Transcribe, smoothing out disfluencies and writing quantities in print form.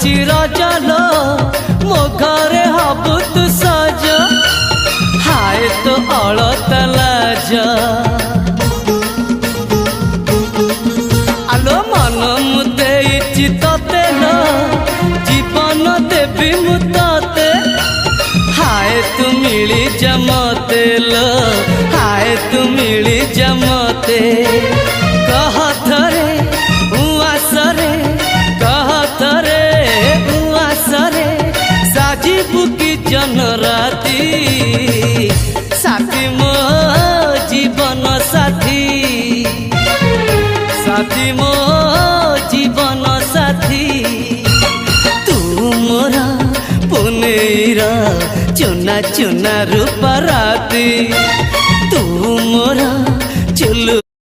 आसुची रजलो मो घरे हबु तू सज हाय तो अलता लाज आलो मन मु देइछि तते लो जीवन देवी मु तते हाय तू मिली जमते लो हाय तू मिली जमते कह थरे उआसरे कह थरे उआसरे साजिबु की जन राती साथी मो जीवन साथी साथी मो जीवन साथी तू मोरा पुनेरा चुना चुना रूप राती तू मोरा चुलु